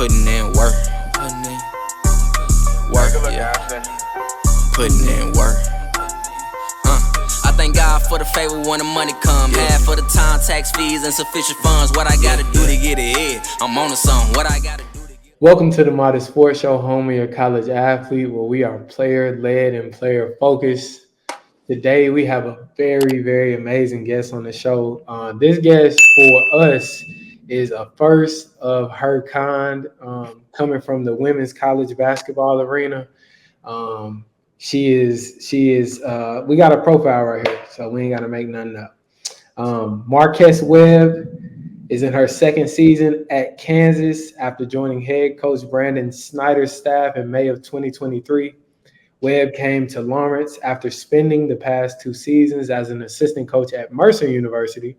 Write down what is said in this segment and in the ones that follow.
putting in work, yeah, putting in work. I thank God for the favor when the money come. Half for the time, tax fees, and sufficient funds. What I gotta do to get ahead, I'm on to something. What I gotta do to get. Welcome to the Modest Sports Show, home of your college athlete, where we are player-led and player-focused. Today, we have a very, very amazing guest on the show. This guest for us is a first of her kind, coming from the women's college basketball arena. She is. We got a profile right here, so we ain't got to make nothing up. Marqu'es Webb is in her second season at Kansas after joining head coach Brandon Snyder's staff in May of 2023. Webb came to Lawrence after spending the past 2 seasons as an assistant coach at Mercer University.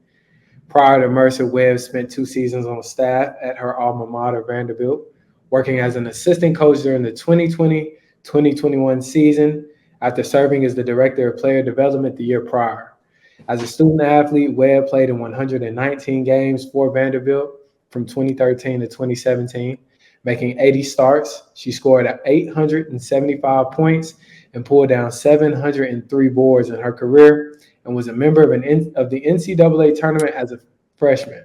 Prior to Mercer, Webb spent 2 seasons on staff at her alma mater, Vanderbilt, working as an assistant coach during the 2020-2021 season after serving as the director of player development the year prior. As a student athlete, Webb played in 119 games for Vanderbilt from 2013 to 2017. Making 80 starts, she scored 875 points and pulled down 703 boards in her career and was a member of the NCAA tournament as a freshman.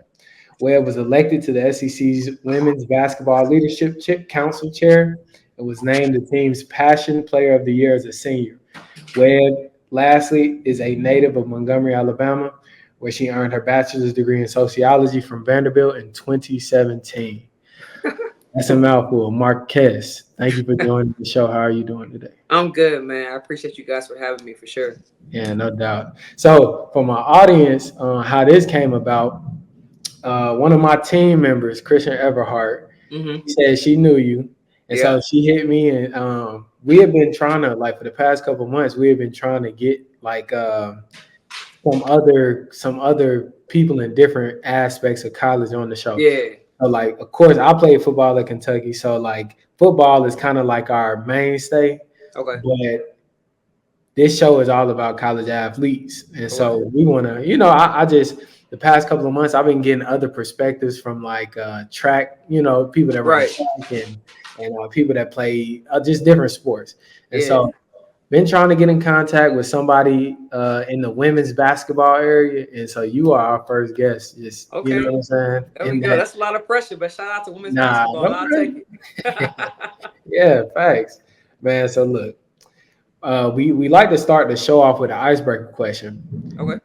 Webb was elected to the SEC's Women's Basketball Leadership Council chair and was named the team's Passion Player of the Year as a senior. Webb, lastly, is a native of Montgomery, Alabama, where she earned her bachelor's degree in sociology from Vanderbilt in 2017. That's a mouthful. Marqu'es, thank you for joining the show. How are you doing today? I'm good, man. I appreciate you guys for having me for sure. Yeah, no doubt. So for my audience, how this came about, one of my team members, Christian Everhart, said she knew you. And so she hit me, and we have been trying to, like, for the past couple of months, we have been trying to get like some other people in different aspects of college on the show. Yeah. So, like, of course, I played football at Kentucky, so like football is kind of like our mainstay. Okay. But this show is all about college athletes, and so we want to, I just the past couple of months I've been getting other perspectives from like track, people that run track and people that play just different sports, and so. Been trying to get in contact with somebody in the women's basketball area, and so you are our first guest. Just you know what I'm saying? There we go. That's a lot of pressure, but shout out to women's basketball. I'll take it. Yeah, thanks, man. So look, we like to start the show off with an icebreaker question. Okay.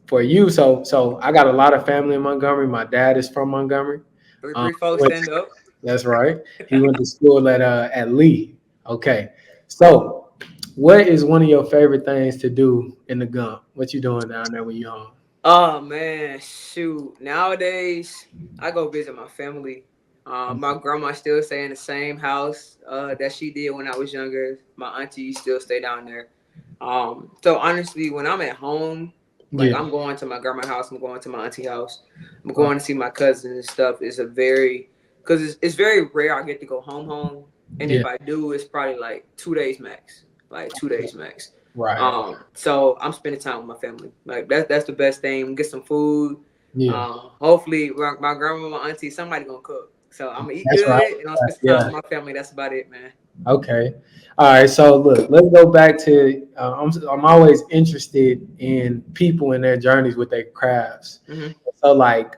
For you, so I got a lot of family in Montgomery. My dad is from Montgomery. 3 folks stand up. That's right. He went to school at Lee. Okay, so. What is one of your favorite things to do in the Gump? What you doing down there when you home? Oh, man, shoot. Nowadays, I go visit my family. My grandma still stay in the same house that she did when I was younger. My auntie still stay down there. So, honestly, when I'm at home, I'm going to my grandma's house. I'm going to my auntie house. I'm going to see my cousins and stuff. Because it's very rare I get to go home. And if I do, it's probably like 2 days max. Right. So I'm spending time with my family. Like that's the best thing. Get some food. Hopefully my grandma, my auntie, somebody gonna cook. So I'm gonna eat good and I'm spending time with my family. That's about it, man. Okay. All right. So look, let's go back to I'm always interested in people and their journeys with their crafts. So like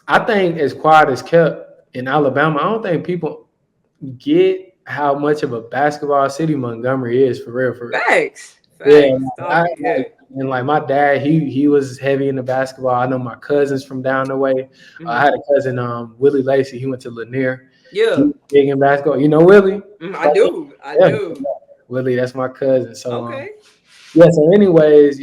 I think as quiet as kept in Alabama, I don't think people get how much of a basketball city Montgomery is for real. Facts. And like my dad, he was heavy into basketball. I know my cousins from down the way. I had a cousin, Willie Lacey. He went to Lanier. Yeah. He was big in basketball. You know Willie? I do. Willie, that's my cousin. So so anyways,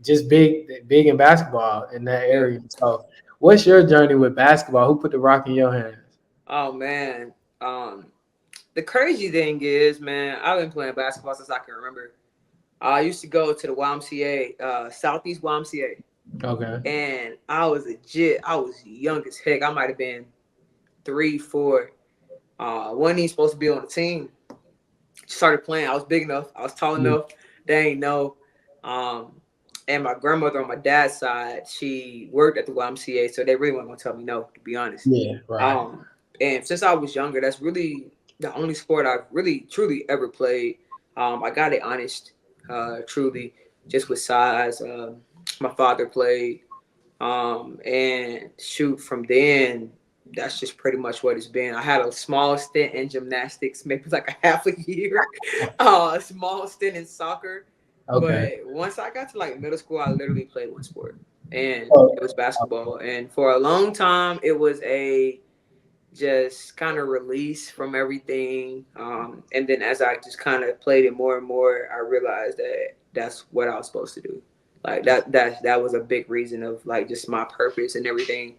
just big in basketball in that area. So what's your journey with basketball? Who put the rock in your hands? Oh man. The crazy thing is, man, I've been playing basketball since I can remember. I used to go to the YMCA, Southeast YMCA. Okay. And I was young as heck. I might have been 3, 4. Wasn't even supposed to be on the team. Started playing. I was big enough. I was tall enough. They ain't know. And my grandmother on my dad's side, she worked at the YMCA, so they really weren't gonna tell me no, to be honest. Yeah, right. And since I was younger, that's really the only sport I've really truly ever played. I got it honest, truly, just with size. My father played, and shoot, from then, that's just pretty much what it's been. I had a small stint in gymnastics, maybe like a half a year, a small stint in soccer. Okay. But once I got to like middle school, I literally played one sport, and Oh, it was basketball. And for a long time, it was a just kind of release from everything. And then as I just kind of played it more and more, I realized that that's what I was supposed to do. Like that was a big reason of like just my purpose and everything.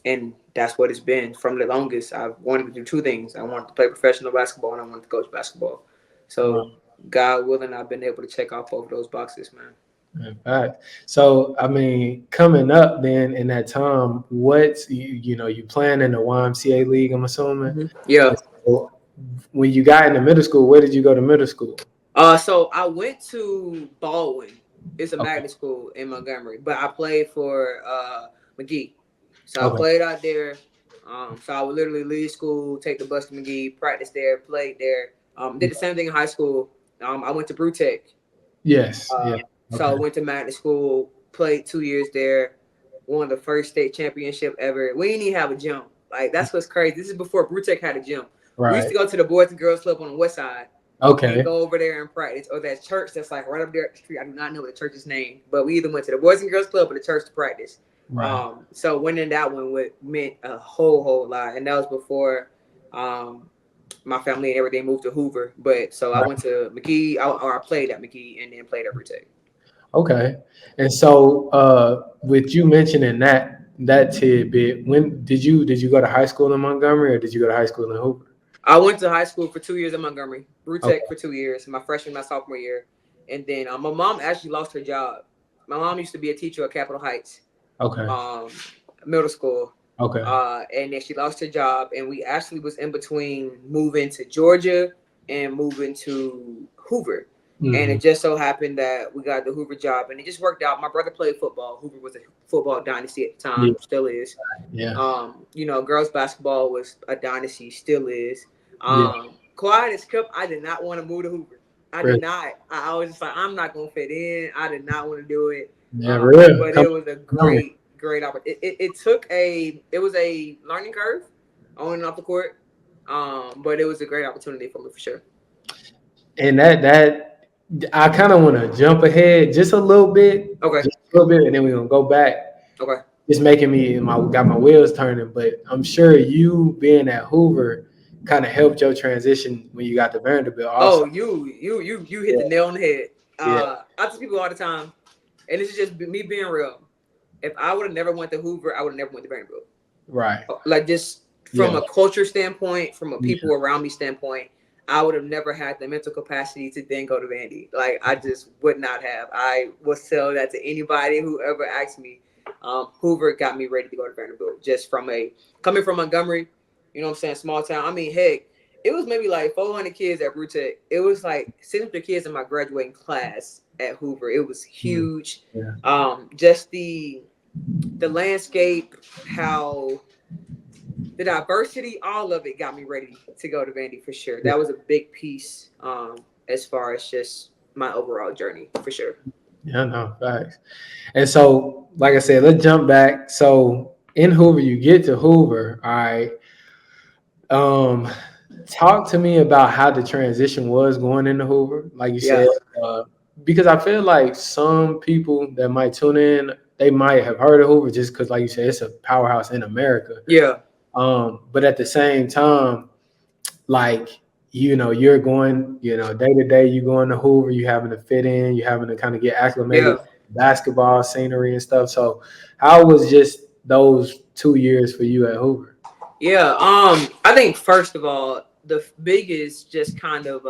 And that's what it's been from the longest. I've wanted to do two things. I wanted to play professional basketball and I wanted to coach basketball. wow. So God willing, I've been able to check off both of those boxes, man. In fact, so I mean, coming up then in that time, what's you playing in the YMCA league? I'm assuming. Yeah. So when you got into middle school, where did you go to middle school? So I went to Baldwin. It's a magnet school in Montgomery, but I played for McGee. So I Okay. played out there. So I would literally leave school, take the bus to McGee, practice there, played there. Did the same thing in high school. I went to Brewtech. Yes. Yeah. So I Okay. went to magnet school, played 2 years there, won the first state championship ever. We didn't even have a gym. Like that's what's crazy. This is before Brewtech had a gym. We used Right. to go to the Boys and Girls Club on the west side and Okay. go over there and practice. Or that church that's like right up there at the street. I do not know the church's name, but we either went to the Boys and Girls Club or the church to practice. Right. So winning that one meant a whole lot, and that was before my family and everything moved to Hoover. But so I Right. went to McGee, or I played at McGee, and then played at Brewtech. Okay. And so, with you mentioning that tidbit, when did you go to high school in Montgomery or did you go to high school in Hoover? I went to high school for 2 years in Montgomery, Okay. Brewtech for 2 years, my freshman, my sophomore year, and then my mom actually lost her job. My mom used to be a teacher at Capitol Heights Okay. middle school. Okay. And then she lost her job, and we actually was in between moving to Georgia and moving to Hoover. And Mhm. it just so happened that we got the Hoover job, and it just worked out. My brother played football. Hoover was a football dynasty at the time, Yeah. still is. Yeah. Girls basketball was a dynasty, still is. Yeah. Quiet as kept, I did not want to move to Hoover. I Really. did not. I was just like, I'm not gonna fit in. I did not want to do it. Yeah. Really. But Come it was a on. great opportunity. It was a learning curve on and off the court. But it was a great opportunity for me for sure. And that I kind of want to jump ahead just a little bit, Okay. just a little bit, and then we're gonna go back. Okay. It's making me got my wheels turning, but I'm sure you being at Hoover kind of helped your transition when you got to Vanderbilt also. Oh, you hit Yeah. the nail on the head. Yeah. I tell people all the time, and this is just me being real. If I would have never went to Hoover, I would have never went to Vanderbilt. Right. Like just from Yeah. a culture standpoint, from a people Yeah. around me standpoint, I would have never had the mental capacity to then go to Vandy. Like I just would not have. I will tell that to anybody who ever asked me. Hoover got me ready to go to Vanderbilt. Just from coming from Montgomery, you know what I'm saying, small town. I mean, heck, it was maybe like 400 kids at Brewtech. It was like 600 kids in my graduating class at Hoover. It was huge. Yeah. Just the landscape, how the diversity, all of it got me ready to go to Vandy for sure. That was a big piece as far as just my overall journey for sure. Yeah, no, facts. And so, like I said, let's jump back. So in Hoover, you get to Hoover, all right. Talk to me about how the transition was going into Hoover. Like you Yeah. said, because I feel like some people that might tune in, they might have heard of Hoover just because, like you said, it's a powerhouse in America. Yeah. But at the same time, like, you're going, day to day, you going to Hoover, you having to fit in, you having to kind of get acclimated, Yeah. basketball scenery and stuff. So how was just those 2 years for you at Hoover? Yeah. I think first of all, the biggest just kind of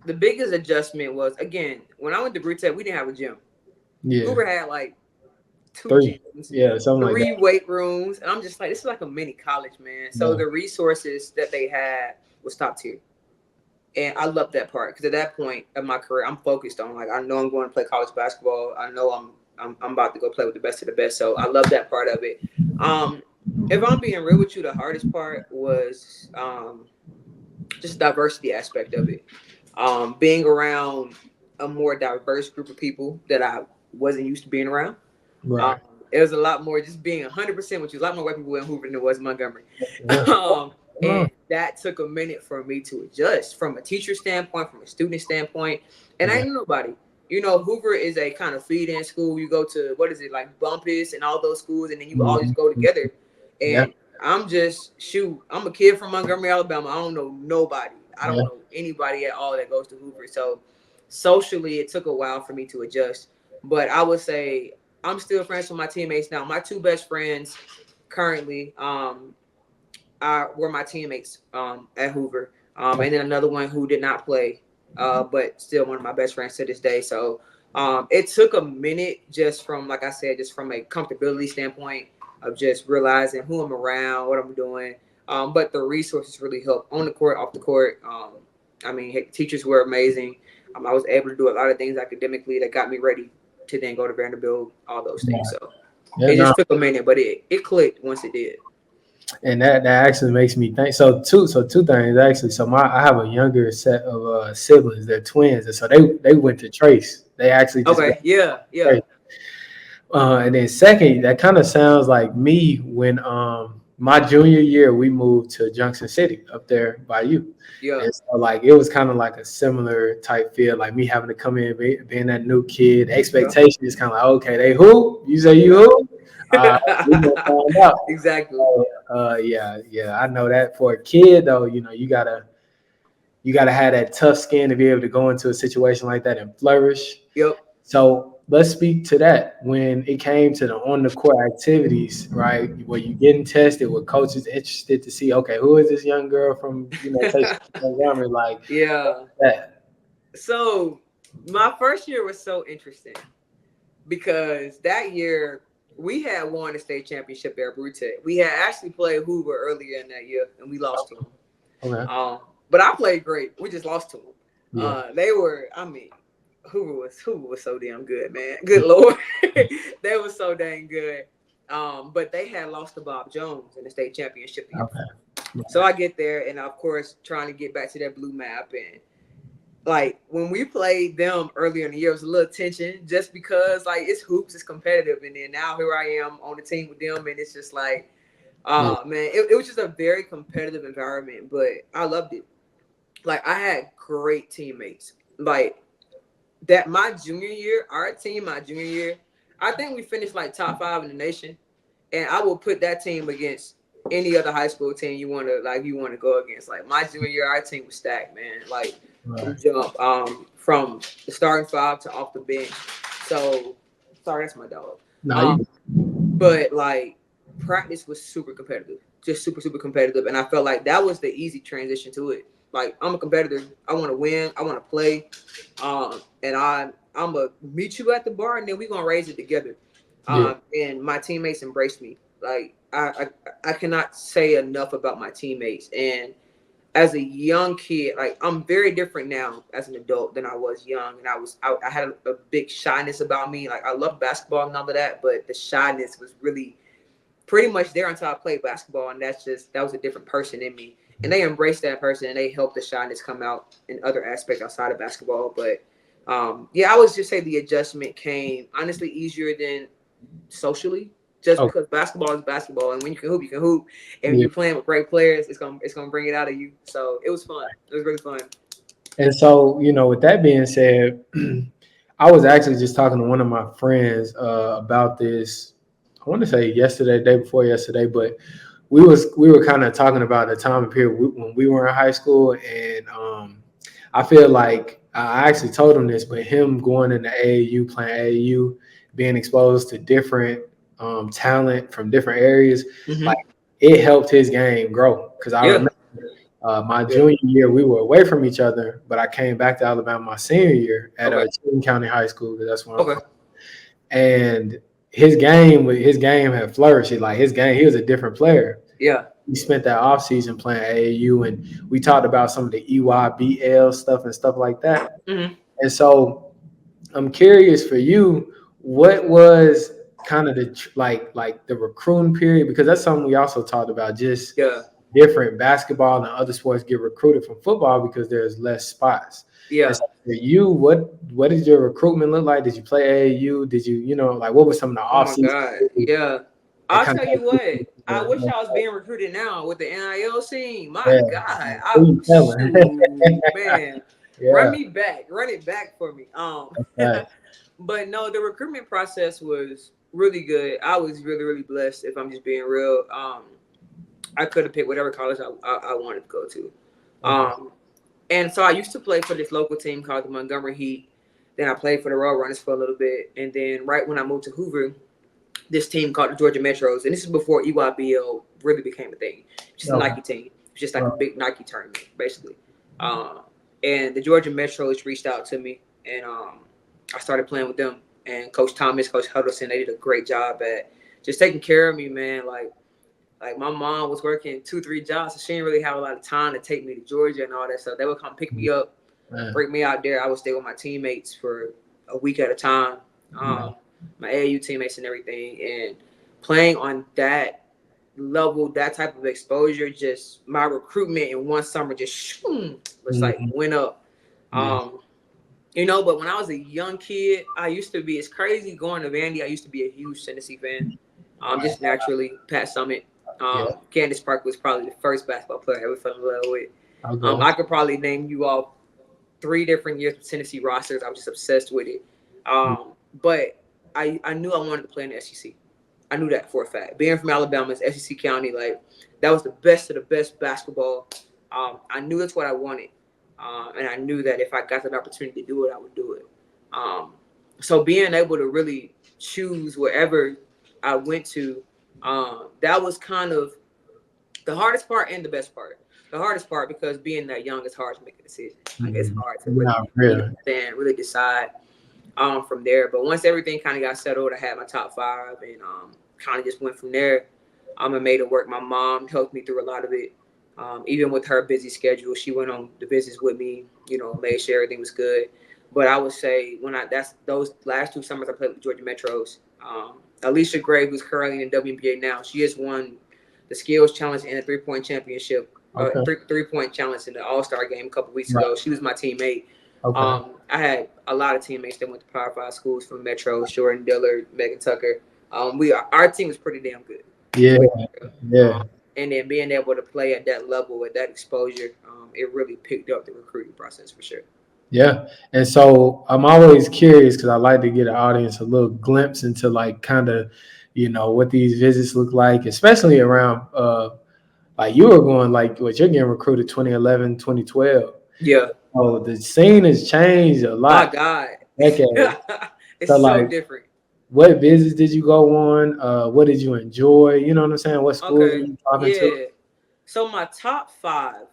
the biggest adjustment was, again, when I went to Brewtech, we didn't have a gym. Yeah. Hoover had like 2 3. gyms, Yeah, something like 3 that. weight rooms, and I'm just like, this is like a mini college, man. So Yeah. the resources that they had was top tier, and I love that part because at that point of my career, I'm focused on, like, I know I'm going to play college basketball. I know I'm about to go play with the best of the best. So I love that part of it. If I'm being real with you, the hardest part was just diversity aspect of it. Being around a more diverse group of people that I wasn't used to being around. Um, Right. it was a lot more just being 100% with you. A lot more white people in Hoover than it was Montgomery. Yeah. And that took a minute for me to adjust from a teacher standpoint, from a student standpoint. And I Yeah. knew nobody. Hoover is a kind of feed-in school. You go to, what is it, like Bumpus and all those schools, and then you all just go together. Yeah. And I'm a kid from Montgomery, Alabama. I don't know nobody. I don't Yeah. know anybody at all that goes to Hoover. So socially, it took a while for me to adjust. But I would say I'm still friends with my teammates now. My two best friends currently were my teammates at Hoover. And then another one who did not play, but still one of my best friends to this day. So it took a minute just from, like I said, just from a comfortability standpoint of just realizing who I'm around, what I'm doing. But the resources really helped on the court, off the court. Teachers were amazing. I was able to do a lot of things academically that got me ready to then go to Vanderbilt, all those things. So it just took a minute, but it clicked once it did. And that actually makes me think. So two things actually. So I have a younger set of siblings. They're twins, and so they went to Trace. They actually just Yeah. Trace. And then second, that kind of sounds like me when my junior year we moved to Junction City up there by you. Yeah. And so like it was kind of like a similar type feel, like me having to come in being that new kid. The expectation is kind of like, okay, they who? You say you who? We gonna find out. Exactly. Yeah, I know that for a kid though, you gotta have that tough skin to be able to go into a situation like that and flourish. Yep. So let's speak to that. When it came to the on the court activities, right? Where you getting tested, with coaches interested to see, okay, who is this young girl from Texas, Montgomery? Like, Yeah. that. So my first year was so interesting because that year we had won the state championship at Brute. We had actually played Hoover earlier in that year, and we lost to them. Okay. But I played great. We just lost to them. Yeah. Hoover was so damn good, man. Good Lord. They were so dang good. But they had lost to Bob Jones in the state championship. Okay. So I get there, and of course, trying to get back to that blue map. And like when we played them earlier in the year, it was a little tension just because like it's hoops, it's competitive. And then now here I am on the team with them, and it's just like, man, it was just a very competitive environment, but I loved it. Like I had great teammates. Like that my junior year, I think we finished like top 5 in the nation. And I will put that team against any other high school team you want to go against. Like my junior year, our team was stacked, man. Like we jump from the starting 5 to off the bench. So sorry, that's my dog. But like practice was super competitive, just super, super competitive. And I felt like that was the easy transition to it. Like I'm a competitor. I want to win. I want to play. And I'm going to meet you at the bar and then we're going to raise it together. And my teammates embraced me. Like I cannot say enough about my teammates. And as a young kid, like I'm very different now as an adult than I was young. And I had a big shyness about me. Like I love basketball and all of that, but the shyness was really pretty much there until I played basketball. And that was a different person in me. And they embraced that person and they helped the shyness come out in other aspects outside of basketball. But I would just say the adjustment came honestly easier than socially, just because basketball is basketball, and when you can hoop, you can hoop. And when you're playing with great players, it's gonna bring it out of you. So it was fun. It was really fun. And so, with that being said, I was actually just talking to one of my friends about this. I want to say yesterday, day before yesterday, but we were kind of talking about the time period when we were in high school, and I feel like I actually told him this, but him going into AAU, playing AAU, being exposed to different talent from different areas, like it helped his game grow. Because I remember my junior year, we were away from each other, but I came back to Alabama my senior year at Cheatham County High School, because that's where I'm from. And his game had flourished. Like his game, he was a different player. Yeah. We spent that off season playing AAU, and we talked about some of the EYBL stuff and stuff like that. And so I'm curious for you, what was kind of the like the recruiting period, because that's something we also talked about, just Yeah. different basketball and other sports get recruited from football because there's less spots. Yeah. And so for you, what did your recruitment look like? Did you play AAU? Did you, like, what were some of the Oh my off-season God. activities Yeah. that I'll kind tell of you what. I wish yeah, I was being recruited now with the NIL scene. My yeah. God. Who you telling? Shoot, man. Run Yeah, me back. Run it back for me. right. But no, the recruitment process was really good. I was really, really blessed, if I'm just being real. I could have picked whatever college I wanted to go to. Okay. And so I used to play for this local team called the Montgomery Heat. Then I played for the Roadrunners for a little bit. And then right when I moved to Hoover, this team called the Georgia Metros. And this is before EYBL really became a thing. Just a Okay. Nike team. It's just like a big Nike tournament, basically. And the Georgia Metros reached out to me. And I started playing with them. And Coach Thomas, Coach Huddleston, they did a great job at just taking care of me, man. Like my mom was working 2-3 jobs, so she didn't really have a lot of time to take me to Georgia and all that stuff. They would come pick me up, bring me out there. I would stay with my teammates for a week at a time, my AAU teammates and everything. And playing on that level, that type of exposure, just my recruitment in one summer just was like went up. But when I was a young kid, I used to be, it's crazy going to Vandy. I used to be a huge Tennessee fan, just naturally. Pat Summitt. Candace Parker was probably the first basketball player I ever fell in love with. Okay. I could probably name you all 3 different years of Tennessee rosters. I was just obsessed with it. But I knew I wanted to play in the SEC. I knew that for a fact. Being from Alabama, it's SEC County, like that was the best of the best basketball. I knew that's what I wanted. And I knew that if I got that opportunity to do it, I would do it. So being able to really choose wherever I went to, that was kind of the hardest part and the best part. The hardest part because being that young, it's hard to make a decision. Like it's hard to really decide from there. But once everything kind of got settled, I had my top 5 and kind of just went from there. I made it work. My mom helped me through a lot of it. Even with her busy schedule, she went on the visits with me, made sure everything was good. But I would say those last 2 summers I played with the Georgia Metros. Alicia Gray, who's currently in WNBA now, she has won the skills challenge and the 3-point championship, 3-point challenge in the All-Star game a couple weeks ago. She was my teammate. I had a lot of teammates that went to Power 5 schools from Metro, Jordan Dillard, Megan Tucker. Our team was pretty damn good. Yeah. And then being able to play at that level, at that exposure, it really picked up the recruiting process for sure. Yeah. And so I'm always curious because I like to get an audience a little glimpse into like kind of, what these visits look like, especially around like you were going like what you're getting recruited 2011, 2012. Yeah. Oh, the scene has changed a lot. My God. It's so different. What visits did you go on? What did you enjoy? You know what I'm saying? What schools were you talking to? So my top 5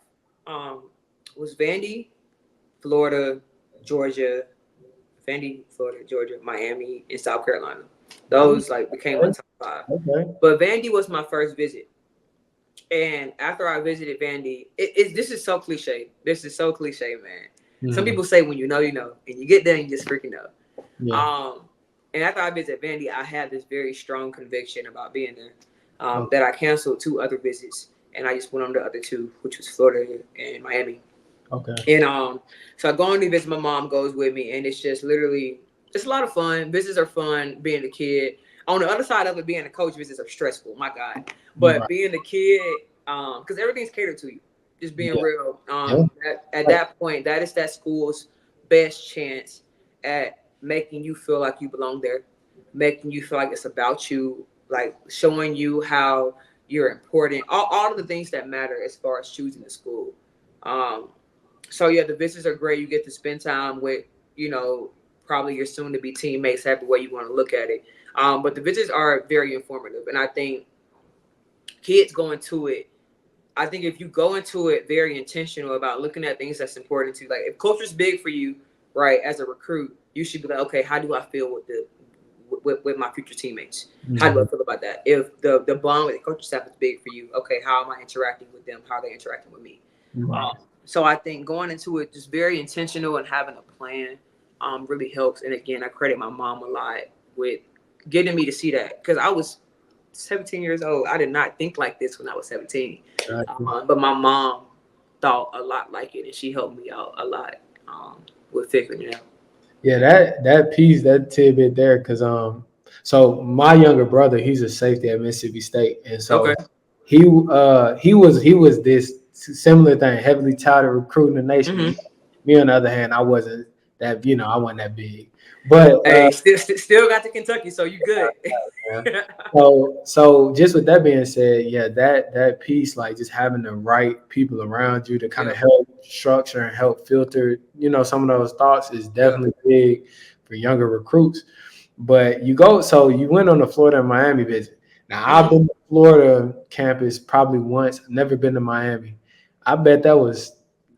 was Vandy, Florida, Georgia, Miami, and South Carolina. Those became my top 5. Okay. But Vandy was my first visit. And after I visited Vandy, this is so cliche. This is so cliche, man. Some people say when you know, and you get there and you just freaking know. Yeah. And after I visited Vandy, I had this very strong conviction about being there that I canceled 2 other visits, and I just went on the other 2, which was Florida and Miami. Okay. And so I go on to visit. My mom goes with me, and it's just literally just a lot of fun. Visits are fun. Being a kid. On the other side of it, being a coach, visits are stressful. My God. But being a kid, because everything's catered to you. Just being real. At that point, that is that school's best chance at making you feel like you belong there, making you feel like it's about you, like showing you how you're important. All of the things that matter as far as choosing a school. So yeah, the visits are great. You get to spend time with, probably your soon-to-be teammates, however way you want to look at it. But the visits are very informative, and I think kids go into it. I think if you go into it very intentional about looking at things that's important to you, like if culture's big for you, right, as a recruit, you should be like, okay, how do I feel with my future teammates? How do I feel about that? If the bond with the coaching staff is big for you, okay, how am I interacting with them? How are they interacting with me? So I think going into it just very intentional and having a plan really helps. And again, I credit my mom a lot with getting me to see that, because I was 17 years old. I did not think like this when I was 17. But my mom thought a lot like it, and she helped me out a lot with figuring it out. Yeah, that piece, that tidbit there, because so my younger brother, he's a safety at Mississippi State, and so Okay. he was this similar thing, heavily touted recruiting the nation. Mhm. Me on the other hand, I wasn't that, I wasn't that big, but Hey, still got to Kentucky, so you good. so just with that being said, yeah, that piece, like just having the right people around you to kind of help structure and help filter, some of those thoughts is definitely big for younger recruits. But you went on the Florida and Miami visit. Now I've been to Florida campus probably once, never been to Miami. I bet that was,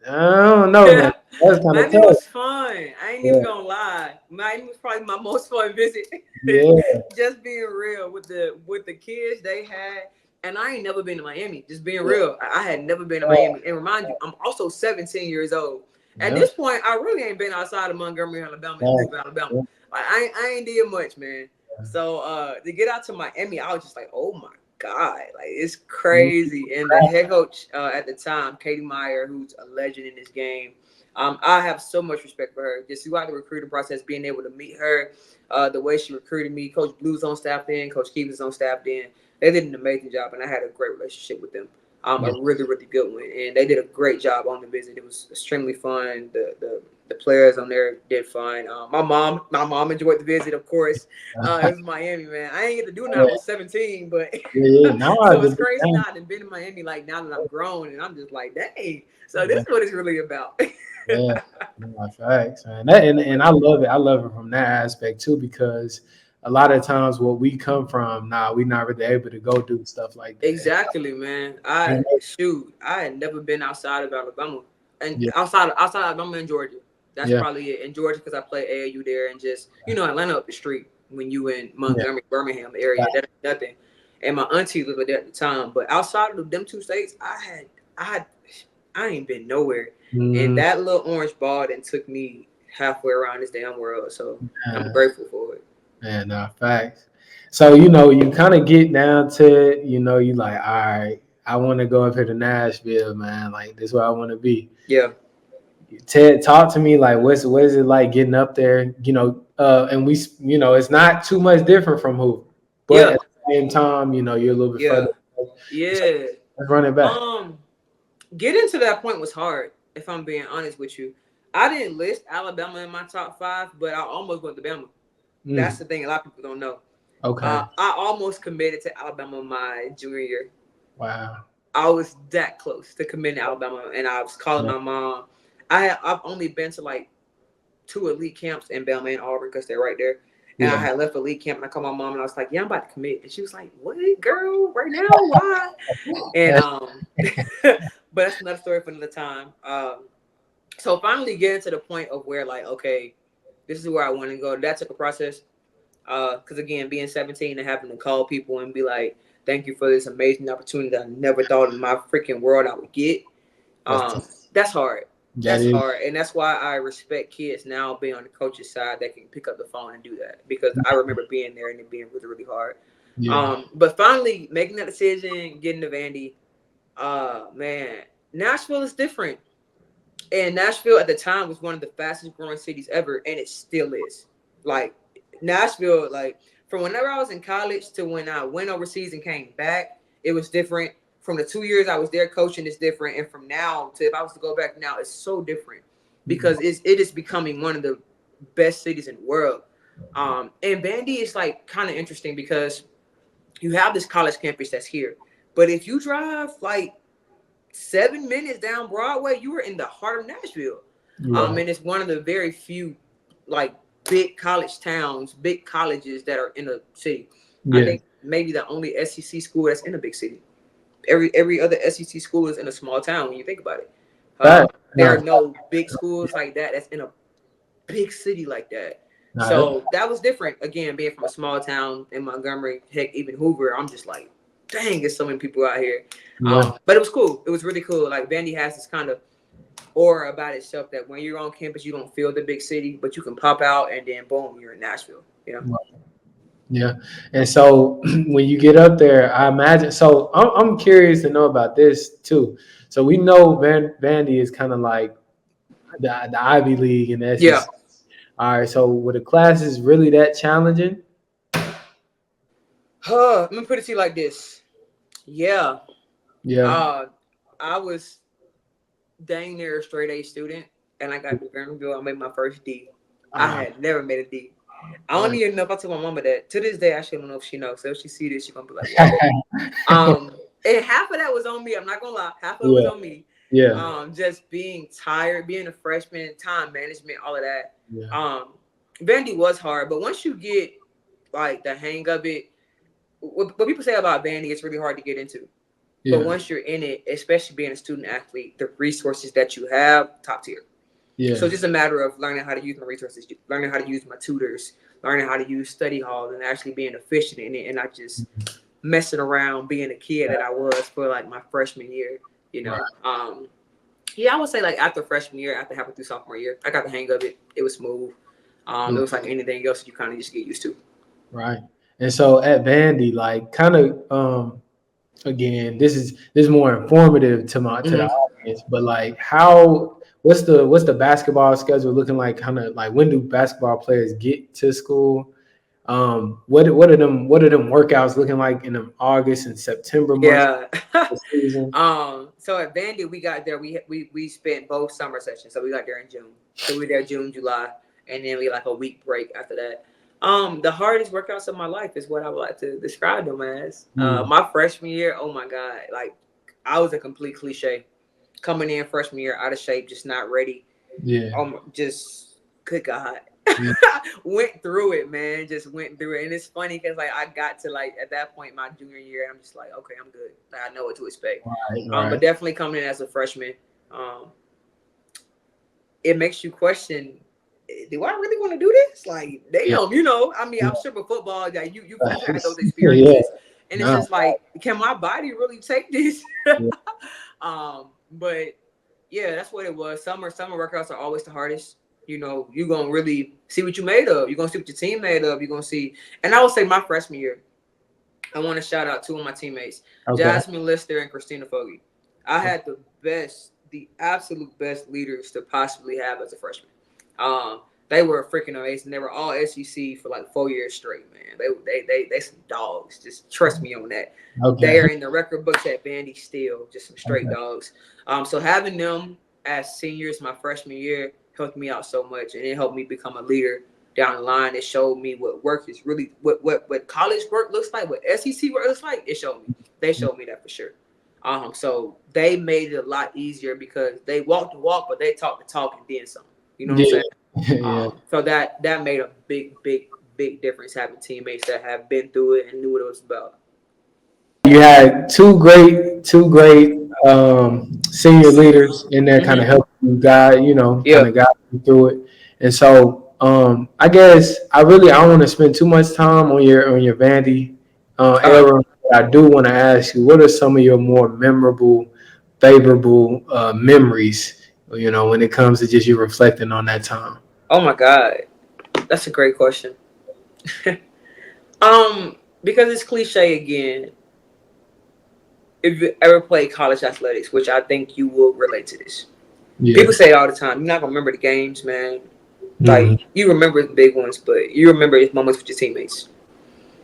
I don't know, man. That was kind of Miami tough. was fun. I ain't even gonna lie. Miami was probably my most fun visit. Yeah. Just being real with the kids they had. And I ain't never been to Miami. Just being real. I had never been to Miami. And remind you, I'm also 17 years old. At this point, I really ain't been outside of Montgomery, Alabama, and Hoover, Alabama. Like, I ain't did much, man. So to get out to Miami, I was just like, oh my God, like it's crazy. And the head coach at the time, Katie Meyer, who's a legend in this game, I have so much respect for her. Just throughout the recruiting process, being able to meet her, the way she recruited me. Coach Blue's on staff then, Coach Keevan's on staff then. They did an amazing job, and I had a great relationship with them. A really, really good one. And they did a great job on the visit. It was extremely fun. The players on there did fine. My mom enjoyed the visit, of course. It was Miami, man. I ain't get to do nothing. I was 17, but so it's crazy now. I've been in Miami, like now that I'm grown, and I'm just like, dang. So this is what it's really about. Facts, man. And I love it. I love it from that aspect too, because a lot of times what we come from, we're not really able to go do stuff like that. Exactly, man. I had never been outside of Alabama, and outside of Alabama and Georgia. That's probably it. In Georgia, because I play AAU there, and just Atlanta up the street. When you in Montgomery, Birmingham area, that ain't nothing. And my auntie lived there at the time. But outside of them two states, I ain't been nowhere. And that little orange ball then took me halfway around this damn world. So I'm grateful for it. Man, facts. So, you kind of get down to it, you like, all right, I want to go up here to Nashville, man. Like, this is where I want to be. Yeah. Ted, talk to me, like, what is it like getting up there? And we, it's not too much different from Hoover. But at the same time, you're a little bit further. Yeah. So let's run it back. Getting to that point was hard, if I'm being honest with you. I didn't list Alabama in my top 5, but I almost went to Bama. That's the thing a lot of people don't know. Okay. I almost committed to Alabama my junior year. Wow. I was that close to committing to Alabama, and I was calling my mom. I've only been to like 2 elite camps in Bama and Auburn because they're right there. And I had left elite camp, and I called my mom, and I was like, "Yeah, I'm about to commit." And she was like, "What, girl? Right now? Why?" And but that's another story for another time. So finally getting to the point of where, like, okay, this is where I want to go. That took a process. Because again, being 17 and having to call people and be like, "Thank you for this amazing opportunity that I never thought in my freaking world I would get." That's hard. That's hard. And that's why I respect kids now being on the coach's side that can pick up the phone and do that. Because I remember being there and it being really, really hard. But finally making that decision, getting to Vandy, man, Nashville is different. And Nashville at the time was one of the fastest growing cities ever, and it still is. Like, Nashville, like, from whenever I was in college to when I went overseas and came back, it was different. From the 2 years I was there coaching, it's different. And from now to if I was to go back now, it's so different because it is becoming one of the best cities in the world. And Vandy is like kind of interesting because you have this college campus that's here. But if you drive like 7 minutes down Broadway, you are in the heart of Nashville. And it's one of the very few like big college towns, big colleges that are in a city. I think maybe the only SEC school that's in a big city. Every other SEC school is in a small town when you think about it. There are no big schools like that that's in a big city like that. So that was different. Again, being from a small town in Montgomery, heck, even Hoover, I'm just like, dang, there's so many people out here. But it was cool. It was really cool. Like, Vandy has this kind of aura about itself that when you're on campus, you don't feel the big city, but you can pop out and then boom, you're in Nashville. Yeah. And so when you get up there, I imagine. So I'm curious to know about this too. So we know Vandy is kind of like the Ivy League and the Yeah. SEC. All right. So were the classes really that challenging? Let me put it to you like this. Yeah. Yeah. I was dang near a straight A student, and I got to Vanderbilt. I made my first D. I had never made a D. I don't even know if I told my mama that. To this day, I actually don't know if she knows. So if she see this, she's gonna be like, "Whoa." And half of that was on me. I'm not gonna lie. Half of it was on me. Yeah. Just being tired, being a freshman, time management, all of that. Yeah. Vandy was hard, but once you get like the hang of it, what people say about Vandy, it's really hard to get into. Yeah. But once you're in it, especially being a student athlete, the resources that you have, top tier. Yeah. So it's just a matter of learning how to use my resources, learning how to use my tutors, learning how to use study halls, and actually being efficient in it, and not just messing around being a kid that I was for like my freshman year. You know, yeah, I would say like after freshman year, after halfway through sophomore year, I got the hang of it. It was smooth. It was like anything else you kind of just get used to. Right. And so at Vandy, like kind of again, this is more informative to the audience, but like what's the basketball schedule looking like? Kind of like when do basketball players get to school? What are them workouts looking like in the August and September months? Yeah. So at Vandy, we got there. We spent both summer sessions. So we got there in June. So we were there June, July, and then we like a week break after that. The hardest workouts of my life is what I would like to describe them as. My freshman year, oh my God, like I was a complete cliche. Coming in freshman year, out of shape, just not ready. Yeah. Just good God. Went through it, man. Just went through it. And it's funny because like I got to like at that point my junior year, I'm just like, okay, I'm good. Like, I know what to expect. Right. But definitely coming in as a freshman, it makes you question, do I really want to do this? Like, damn, you know, I mean, I'm sure with football that you had those experiences. And it's just like, can my body really take this? But yeah, that's what it was. Summer workouts are always the hardest. You know, you're going to really see what you made of. You're going to see what your team made of. You're going to see. And I would say my freshman year, I want to shout out two of my teammates, Jasmine Lister and Christina Fogarty. I had the absolute best leaders to possibly have as a freshman. They were freaking amazing. They were all SEC for like 4 years straight, man. They some dogs. Just trust me on that. They are in the record books at Vandy still, just some straight dogs. So having them as seniors my freshman year helped me out so much, and it helped me become a leader down the line. It showed me what work is really, what college work looks like, what SEC work looks like. It showed me. They showed me that for sure. So they made it a lot easier because they walked the walk, but they talked the talk and did something. You know what I'm saying? So that made a big difference, having teammates that have been through it and knew what it was about. You had two great senior leaders in there, kind of helping you guide, kind of guide you through it. And so I guess I don't want to spend too much time on your Vandy era. I do want to ask you, what are some of your more memorable, favorable memories, when it comes to just you reflecting on that time? Oh my God, that's a great question. Because it's cliche again. If you ever played college athletics, which I think you will relate to this. Yeah. People say all the time, you're not gonna remember the games, man. Like you remember the big ones, but you remember these moments with your teammates.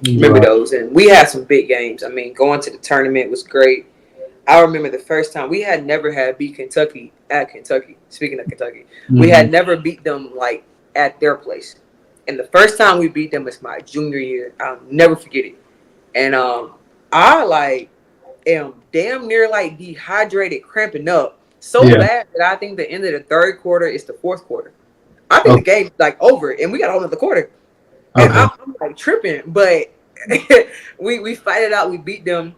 Remember those, and we had some big games. I mean, going to the tournament was great. I remember the first time we had never had beat Kentucky at Kentucky. Speaking of Kentucky, we had never beat them like at their place. And the first time we beat them was my junior year. I'll never forget it. And I am damn near like dehydrated, cramping up so bad that I think the end of the third quarter is the fourth quarter. I think the game's like over, and we got a whole other quarter. And I'm like tripping, but we fight it out. We beat them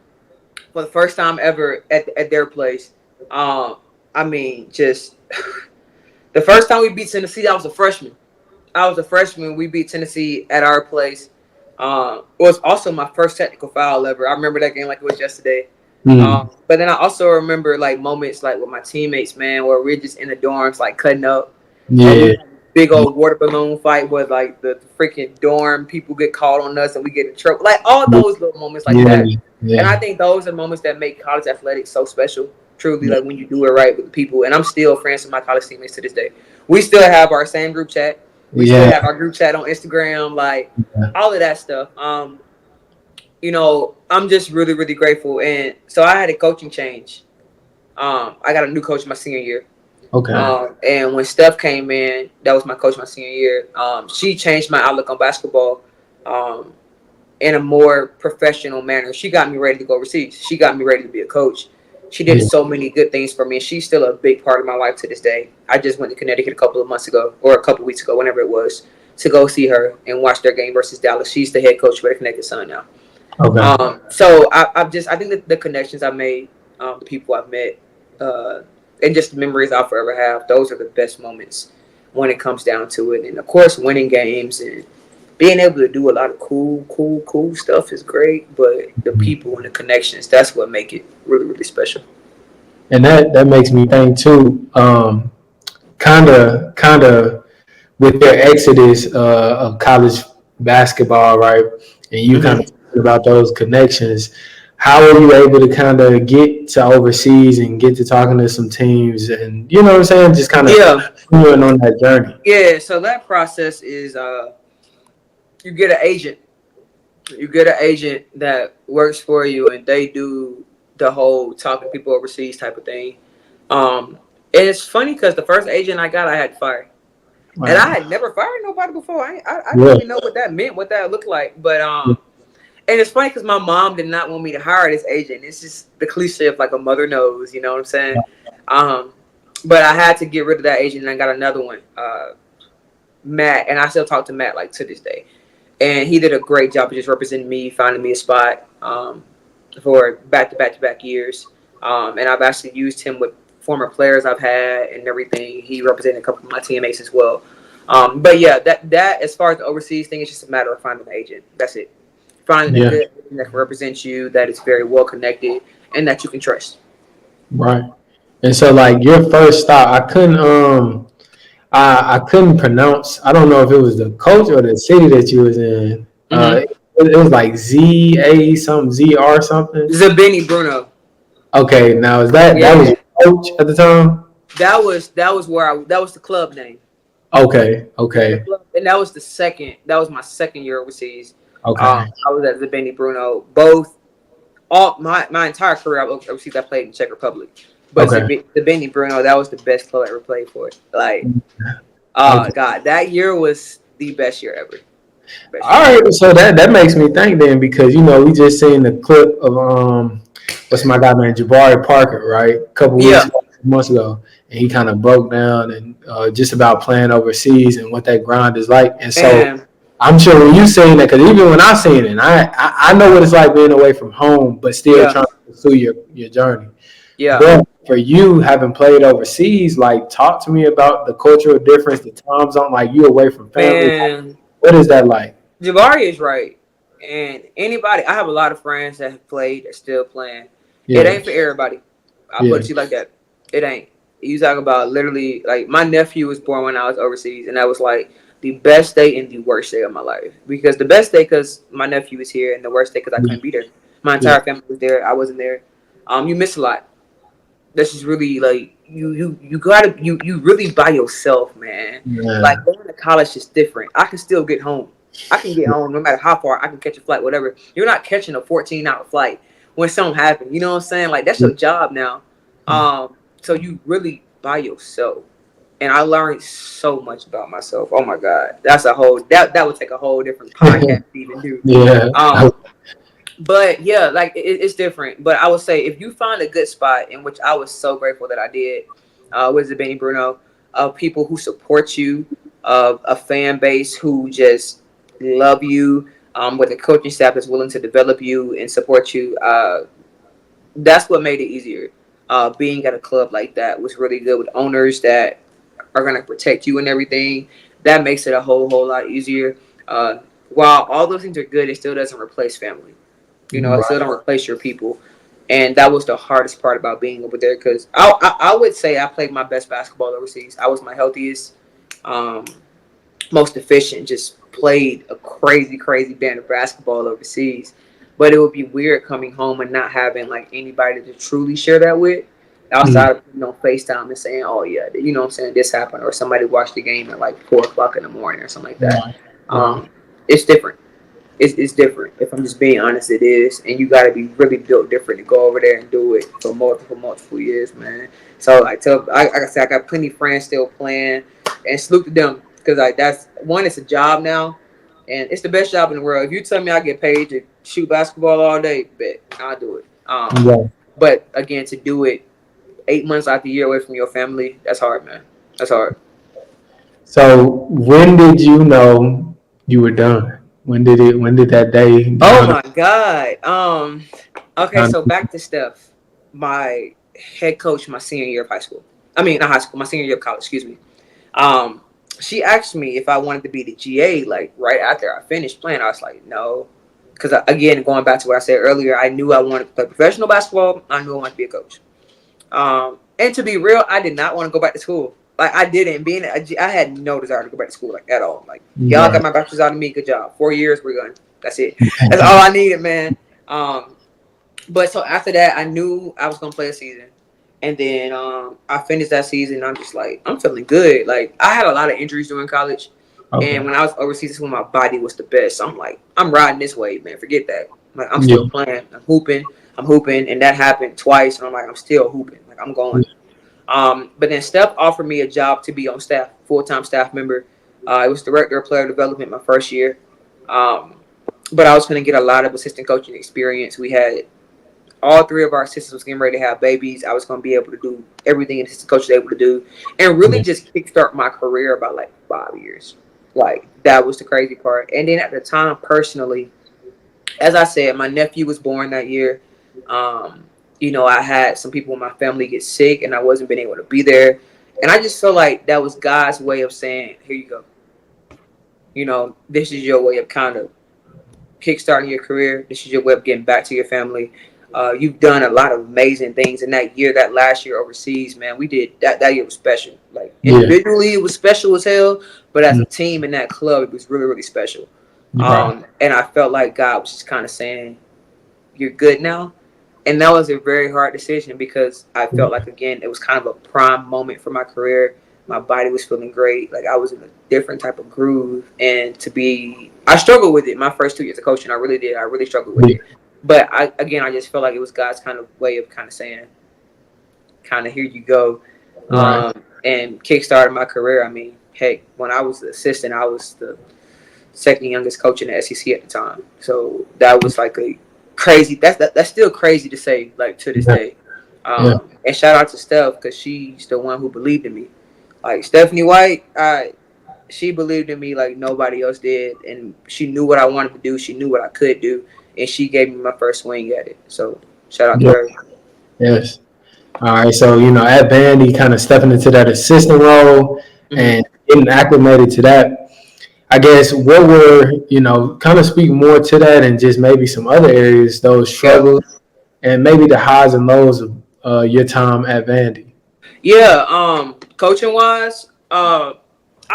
for the first time ever at their place. I mean, just the first time we beat Tennessee, I was a freshman. We beat Tennessee at our place. It was also my first technical foul ever. I remember that game like it was yesterday. But then I also remember like moments like with my teammates, man, where we're just in the dorms like cutting up. Yeah. big old water balloon fight where like the freaking dorm people get called on us and we get in trouble. Like all those little moments like that. And I think those are moments that make college athletics so special. Truly, like when you do it right with the people. And I'm still friends with my college teammates to this day. We still have our same group chat. We still have our group chat on Instagram, like all of that stuff. You know, I'm just really, really grateful. And so I had a coaching change. I got a new coach my senior year. Okay. And when Steph came in, that was my coach my senior year. She changed my outlook on basketball in a more professional manner. She got me ready to go overseas. She got me ready to be a coach. She did so many good things for me. And she's still a big part of my life to this day. I just went to Connecticut a couple of months ago, or a couple of weeks ago, whenever it was, to go see her and watch their game versus Dallas. She's the head coach for the Connecticut Sun now. Okay. So I think that the connections I made, the people I've met, and just the memories I'll forever have, those are the best moments when it comes down to it. And of course, winning games and being able to do a lot of cool stuff is great. But the people and the connections, that's what make it really, really special. And that makes me think too, kind of with their exodus of college basketball, right? And you kind of talking about those connections. How are you able to kind of get to overseas and get to talking to some teams and, you know what I'm saying, just kind of going on that journey? Yeah, so that process is you get an agent. You get an agent that works for you, and they do the whole talking to people overseas type of thing. And it's funny because the first agent I got, I had to fire. Wow. And I had never fired nobody before. I didn't even know what that meant, what that looked like. But and it's funny because my mom did not want me to hire this agent. It's just the cliche of like a mother knows, you know what I'm saying? But I had to get rid of that agent, and I got another one, Matt. And I still talk to Matt like to this day. And he did a great job of just representing me, finding me a spot for back-to-back years. And I've actually used him with former players I've had and everything. He represented a couple of my teammates as well. But yeah, that as far as the overseas thing, it's just a matter of finding an agent. That's it. Finding a good agent that can represent you, that is very well connected, and that you can trust. Right. And so, like, your first stop, I couldn't pronounce. I don't know if it was the coach or the city that you was in. It was like ZA something, ZR something. Zabini Bruno. Okay, now is that was your coach at the time? That was where that was the club name. Okay. And that was my second year overseas. Okay. I was at Zabini Bruno. My entire career overseas, I played in Czech Republic. But the Benny Bruno, that was the best club I ever played for. Like, God, that year was the best year ever. All right, so that makes me think then, because we just seen the clip of what's my guy man Jabari Parker, right? A couple months ago, and he kind of broke down and just about playing overseas and what that grind is like. And so I'm sure when you seen that, because even when I seen it, I know what it's like being away from home, but still trying to pursue your journey. Yeah. But for you having played overseas, like, talk to me about the cultural difference, the time zone, like you away from family. Man, what is that like? Jabari is right. And I have a lot of friends that have played, that still playing. It ain't for everybody. I'll put it to you like that. It ain't. You talk about literally, like, my nephew was born when I was overseas, and that was like the best day and the worst day of my life. Because the best day because my nephew was here, and the worst day because I couldn't be there. My entire family was there. I wasn't there. You miss a lot. That's just really like you really by yourself, man. Like, going to college is different. I can still get home. I can get home no matter how far. I can catch a flight, whatever. You're not catching a 14-hour flight when something happens. You know what I'm saying? Like, that's your job now. So you really by yourself. And I learned so much about myself. Oh my God, that's a whole that would take a whole different podcast to even do. But yeah, like it's different. But I would say if you find a good spot, in which I was so grateful that I did, with Zabini Bruno, people who support you, a fan base who just love you, with a coaching staff that's willing to develop you and support you. That's what made it easier. Being at a club like that was really good, with owners that are gonna protect you and everything. That makes it a whole lot easier. While all those things are good, it still doesn't replace family. It still don't replace your people. And that was the hardest part about being over there, because I would say I played my best basketball overseas. I was my healthiest. most efficient, just played a crazy band of basketball overseas. But it would be weird coming home and not having like anybody to truly share that with outside of FaceTime and saying, "Oh yeah, what I'm saying, this happened," or somebody watched the game at like 4 o'clock in the morning or something like that. It's different. It's different. If I'm just being honest, it is, and you got to be really built different to go over there and do it for multiple years, man. So like I said, I got plenty of friends still playing, and salute to them because like that's one. It's a job now, and it's the best job in the world. If you tell me I get paid to shoot basketball all day, bet I'll do it. But again, to do it 8 months out the year away from your family, that's hard, man. That's hard. So when did you know you were done? When did that day? Oh my God. Okay, so back to Steph. My head coach my senior year of high school. I mean, not high school, my senior year of college, excuse me. She asked me if I wanted to be the GA, like right after I finished playing. I was like, no. Because again, going back to what I said earlier, I knew I wanted to play professional basketball. I knew I wanted to be a coach. And to be real, I did not want to go back to school. Like I didn't. I had no desire to go back to school like at all. Like y'all got my bachelor's out of me. Good job. 4 years, we're going. That's it. That's all I needed, man. But so after that, I knew I was gonna play a season, and then I finished that season. I'm just like, I'm feeling good. Like I had a lot of injuries during college, and when I was overseas, that's when my body was the best. So I'm like, I'm riding this wave, man. Forget that. Like I'm still playing. I'm hooping, and that happened twice, and I'm like, I'm still hooping. Like I'm going. But then Steph offered me a job to be on staff, full-time staff member. It was director of player development my first year. But I was going to get a lot of assistant coaching experience. We had all three of our assistants was getting ready to have babies. I was going to be able to do everything an assistant coach was able to do and really just kickstart my career about like 5 years. Like that was the crazy part. And then at the time, personally, as I said, my nephew was born that year. I had some people in my family get sick and I wasn't being able to be there. And I just felt like that was God's way of saying, here you go. This is your way of kind of kickstarting your career. This is your way of getting back to your family. You've done a lot of amazing things in that last year overseas, man. We did that year was special. Like individually, it was special as hell, but as a team in that club, it was really, really special. And I felt like God was just kind of saying, you're good now. And that was a very hard decision because I felt like, again, it was kind of a prime moment for my career. My body was feeling great. Like I was in a different type of groove. And I struggled with it my first 2 years of coaching. I really did. I really struggled with it. But I just felt like it was God's kind of way of kind of saying, kind of here you go. And kickstarted my career. I mean, heck, when I was the assistant, I was the second youngest coach in the SEC at the time. So that was like a crazy. That's still crazy to say, like to this day. And shout out to Steph because she's the one who believed in me. Like Stephanie White, she believed in me like nobody else did, and she knew what I wanted to do. She knew what I could do, and she gave me my first swing at it. So shout out to her. Yes. All right. So at Vandy, kind of stepping into that assistant role and getting acclimated to that. I guess what were, kind of speak more to that and just maybe some other areas, those struggles and maybe the highs and lows of your time at Vandy. Yeah, coaching wise, I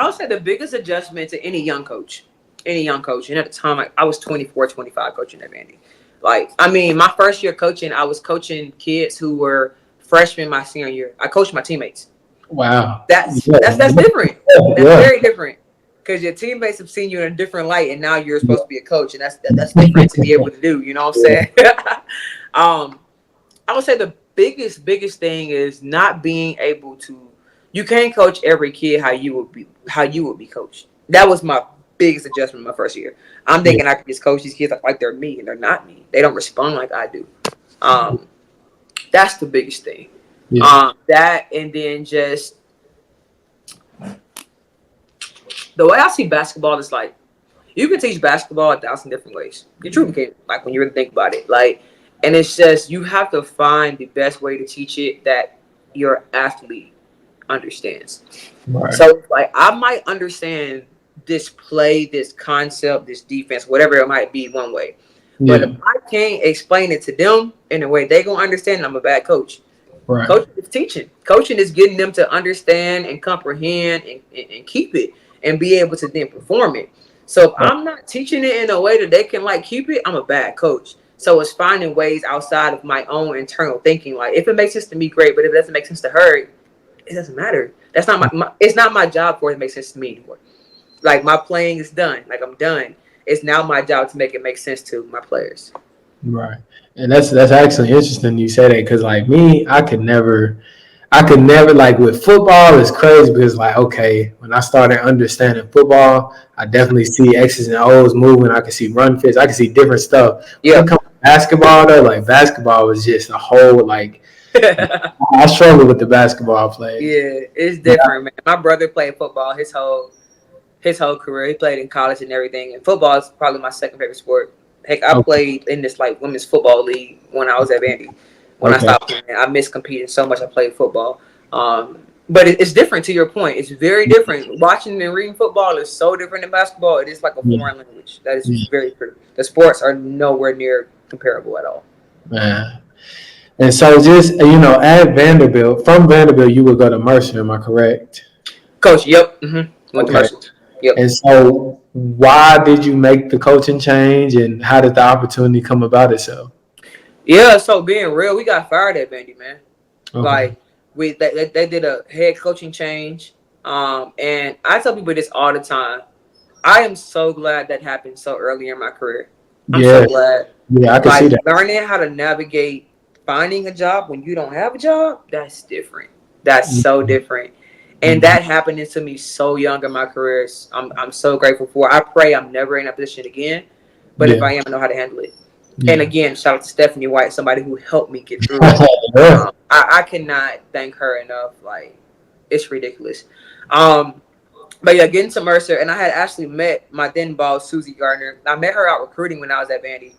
would say the biggest adjustment to any young coach. And at the time, I was 24, 25 coaching at Vandy. Like, I mean, my first year coaching, I was coaching kids who were freshmen my senior year. I coached my teammates. Wow. That's different. That's very different. Because your teammates have seen you in a different light, and now you're supposed to be a coach, and that's different to be able to do. You know what I'm saying? I would say the biggest thing is not being able to. You can't coach every kid how you would be coached. That was my biggest adjustment my first year. I'm thinking I could just coach these kids like they're me, and they're not me. They don't respond like I do. That's the biggest thing. That and then just. The way I see basketball is like, you can teach basketball 1,000 different ways. You truly can, like when you really think about it. Like, and it's just, you have to find the best way to teach it that your athlete understands. Right. So like, I might understand this play, this concept, this defense, whatever it might be one way. But if I can't explain it to them in a way they gonna understand, I'm a bad coach. Right. Coaching is teaching. Coaching is getting them to understand and comprehend and keep it. and be able to then perform it. So if I'm not teaching it in a way that they can like keep it, I'm a bad coach. So it's finding ways outside of my own internal thinking. Like if it makes sense to me, great. But if it doesn't make sense to her, it doesn't matter. That's not my it's not my job for it to make sense to me anymore. Like my playing is done. Like I'm done. It's now my job to make it make sense to my players. Right. And that's actually interesting you say that, because like me, I could never like with football. It's crazy because like, okay, when I started understanding football, I definitely see X's and O's moving. I can see run fits. I can see different stuff. Yeah. When it comes to basketball though, like basketball was just a whole like I struggle with the basketball play. Yeah, it's different, man. My brother played football his whole career. He played in college and everything. And football is probably my second favorite sport. Heck, I played in this like women's football league when I was at Vandy. When I stopped playing, I missed competing so much. I played football. But it's different to your point. It's very different. Watching and reading football is so different than basketball. It is like a foreign language. That is very true. The sports are nowhere near comparable at all. Man. And so just, at Vanderbilt, from Vanderbilt, you would go to Mercer, am I correct? Coach, yep. Mm-hmm. Went to Mercer. Yep. And so why did you make the coaching change, and how did the opportunity come about itself? Yeah, so being real, we got fired at Vandy, man. Okay. Like they did a head coaching change. And I tell people this all the time. I am so glad that happened so early in my career. I'm so glad. Yeah, I can see that. Learning how to navigate finding a job when you don't have a job, that's different. That's so different. And that happened to me so young in my career. I'm so grateful for it. I pray I'm never in that position again. But if I am, I know how to handle it. And again, shout out to Stephanie White, somebody who helped me get through it. I cannot thank her enough. Like, it's ridiculous. But yeah, getting to Mercer, and I had actually met my then boss, Susie Gardner. I met her out recruiting when I was at Vandy.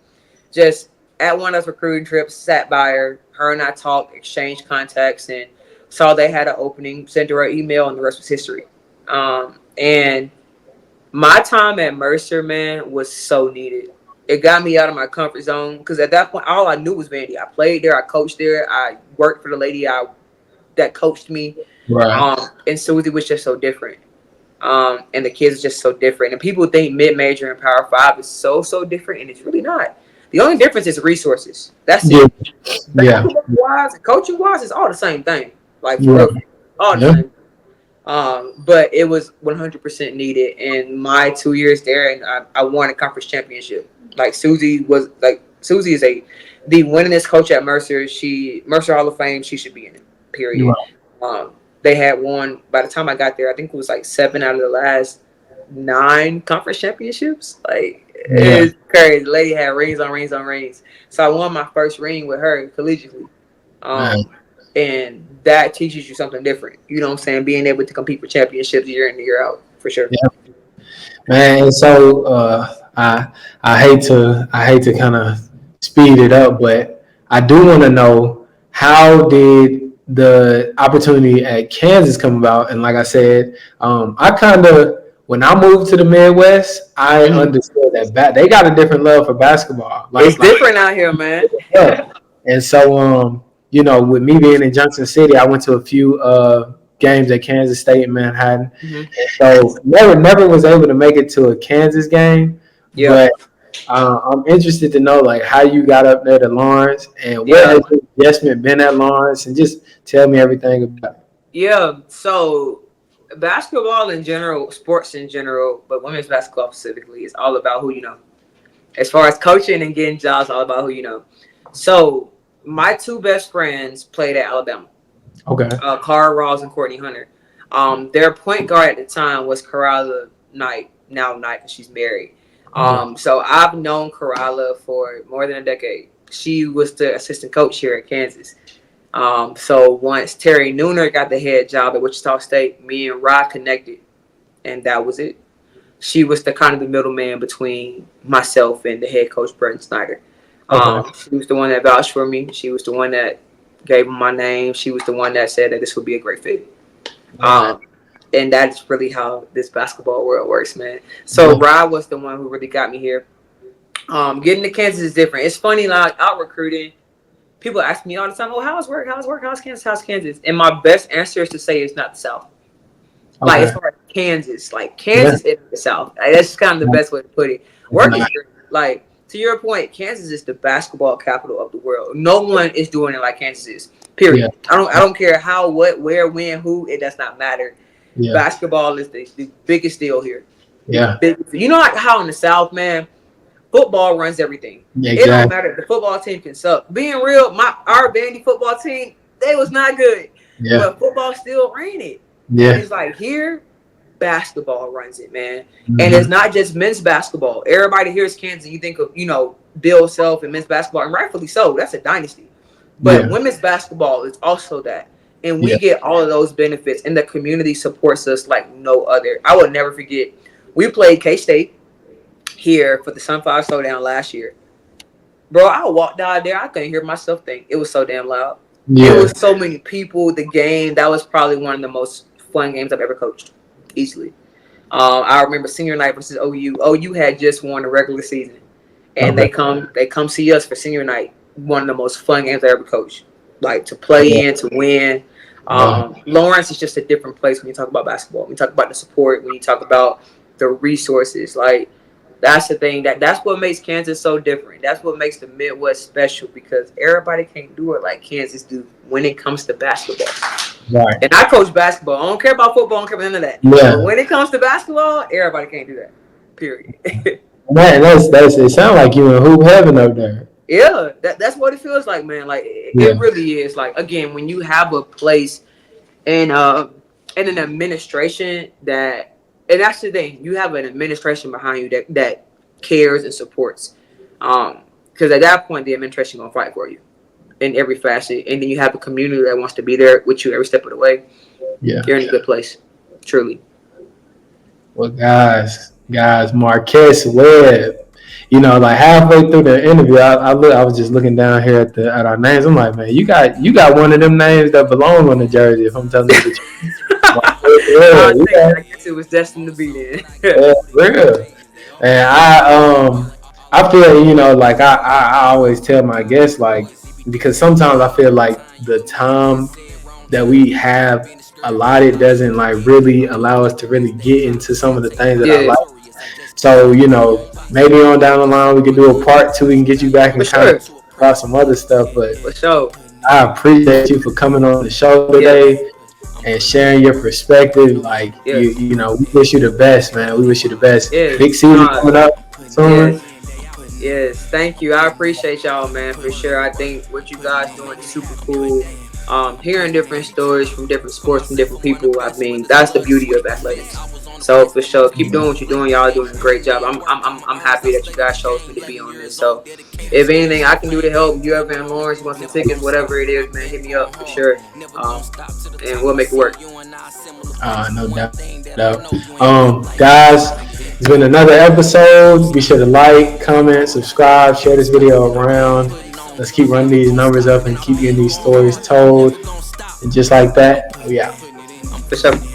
Just at one of those recruiting trips, sat by her. Her and I talked, exchanged contacts, and saw they had an opening, sent her an email, and the rest was history. And my time at Mercer, man, was so needed. It got me out of my comfort zone because at that point, all I knew was Vandy. I played there. I coached there. I worked for the lady that coached me. Right. And Susie was just so different. And the kids are just so different. And people think mid-major and Power 5 is so different, and it's really not. The only difference is resources. That's it. Wise and coaching-wise, it's all the same thing. Like, all the same. But it was 100% needed in my 2 years there, and I won a conference championship. Like Susie is the winningest coach at Mercer. Mercer Hall of Fame. She should be in it. Period. Right. They had won by the time I got there. I think it was like 7 out of the last 9 conference championships. Like it's crazy. The lady had rings on rings on rings. So I won my first ring with her collegiately. And that teaches you something different. You know what I'm saying? Being able to compete for championships year in and year out, for sure. Yeah. Man, so I hate to kind of speed it up, but I do want to know, how did the opportunity at Kansas come about? And like I said, when I moved to the Midwest, I understood that they got a different love for basketball. It's different out here, man. Yeah. And so, with me being in Junction City, I went to a few games at Kansas State and Manhattan. And so never was able to make it to a Kansas game. Yeah. But I'm interested to know, like, how you got up there to Lawrence, and what has the adjustment been at Lawrence, and just tell me everything about it. Yeah, so basketball in general, sports in general, but women's basketball specifically, is all about who you know. As far as coaching and getting jobs, all about who you know. So my 2 best friends played at Alabama. Okay. Cara Rawls and Courtney Hunter. Their point guard at the time was Karala Knight, now Knight, because she's married. So I've known Karala for more than a decade. She was the assistant coach here at Kansas. So once Terry Nooner got the head job at Wichita State, me and Rod connected, and that was it. She was the kind of the middleman between myself and the head coach, Brenton Snyder. She was the one that vouched for me. She was the one that gave him my name. She was the one that said that this would be a great fit. And that's really how this basketball world works, man. So Rod was the one who really got me here. Getting to Kansas is different. It's funny, like out recruiting, people ask me all the time, "Oh, how's work? How's Kansas? How's Kansas?" And my best answer is to say it's not the South. Like as far as Kansas. Like Kansas is the South. Like, that's kind of the best way to put it. Working here, like to your point, Kansas is the basketball capital of the world. No one is doing it like Kansas is. Period. Yeah. I don't care how, what, where, when, who. It does not matter. Yeah. Basketball is the biggest deal here. Yeah. You know, like how in the South, man, football runs everything. Yeah, exactly. It don't matter. The football team can suck. Being real, our Vandy football team, they was not good. Yeah. But football still ran it. Yeah. And it's like here, basketball runs it, man. Mm-hmm. And it's not just men's basketball. Everybody here is Kansas. You think of, Bill Self and men's basketball, and rightfully so. That's a dynasty. But women's basketball is also that. And we get all of those benefits, and the community supports us like no other. I will never forget. We played K-State here for the Sunflower Showdown last year. Bro, I walked out there. I couldn't hear myself think. It was so damn loud. Yeah. It was so many people. The game, that was probably one of the most fun games I've ever coached, easily. I remember senior night versus OU. OU had just won the regular season, and they come see us for senior night. One of the most fun games I ever coached. Like to play in, to win. Lawrence is just a different place when you talk about basketball. When you talk about the support, when you talk about the resources, like that's the thing that's what makes Kansas so different. That's what makes the Midwest special, because everybody can't do it like Kansas do when it comes to basketball. Right. And I coach basketball. I don't care about football. I don't care about none of that. Yeah. But when it comes to basketball, everybody can't do that. Period. Man, that's it. Sounds like you in hoop heaven up there. Yeah, that's what it feels like, man. Like it really is. Like, again, when you have a place and an administration and that's the thing, you have an administration behind you that cares and supports. Because at that point, the administration gonna fight for you in every facet, and then you have a community that wants to be there with you every step of the way. Yeah, you're in a good place, truly. Well, guys, Marqu'es Webb. Like halfway through the interview, I was just looking down here at our names. I'm like, man, you got one of them names that belong on the jersey. If I'm telling you the truth. I guess it was destined to be there. Yeah, real. And I feel, like I always tell my guests, like, because sometimes I feel like the time that we have allotted doesn't like really allow us to really get into some of the things that I like. So, maybe on down the line we can do a part 2. We can get you back and kind of about some other stuff. But for sure, I appreciate you for coming on the show today and sharing your perspective. Like, we wish you the best, man. We wish you the best. Big season coming up soon. Yes, thank you. I appreciate y'all, man, for sure. I think what you guys doing is super cool. Hearing different stories from different sports from different people, I mean, that's the beauty of athletics. So for sure, keep doing what you're doing. Y'all are doing a great job. I'm happy that you guys chose me to be on this. So if anything I can do to help, you ever in Lawrence, you want some tickets, whatever it is, man, hit me up for sure. And we'll make it work. No doubt. Guys, it's been another episode. Be sure to like, comment, subscribe, share this video around. Let's keep running these numbers up and keep getting these stories told. And just like that, we out. For sure.